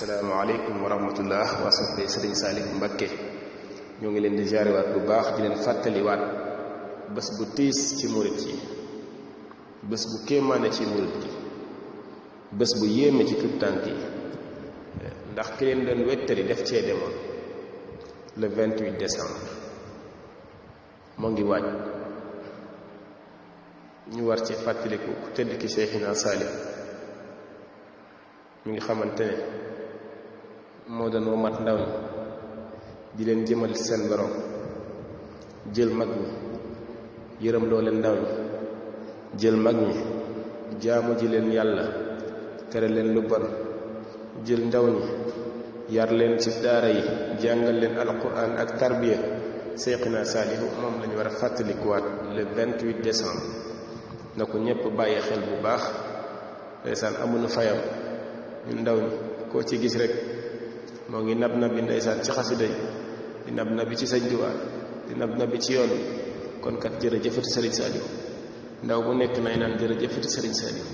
asalaamaaleykum wa rahmatullah waa soppe Sëriñ Saliou Mbacké ñoo ngi leen di jaarewaat bu baax di leen fàttaliwaat bés bu tiis ci murit yi, bés bu kéemaane ci murit yi, bés bu yéeme ci tuttànk yi, ndax ki leen doon wettali def cee demoon le 28 décembre moo ngi waaj. ñu war ci fàttaliku ku tëdd ki Cheikhina Saliou mi ngi xamante ne moo doon womat ndaw ñi di leen jëmal seen borom, jël mag ñi yërëm loo leen ndaw ñi, jël mag ñi jaamu ji leen yàlla tere leen lu bon, jël ndaw ñi yar leen ci daara yi jàngal leen alquran ak tarbiya. Cheikhina Saliou moom lañu war a fàttalikuwaat le 28 décembre na ko ñépp bàyyi xel bu baax. ndeysaan amuñu fayam ñun ndaw ñi koo ci gis rek moo ngi nab nabi ndeysaan ci xasida yi di nab nabi ci Sëñ Tuubaa di nab nabi ci yoon wi. kon kat jërëjëfati Sëriñ Saliou, ndaw bu nekk nay naan jërëjëfati Sëriñ Saliou.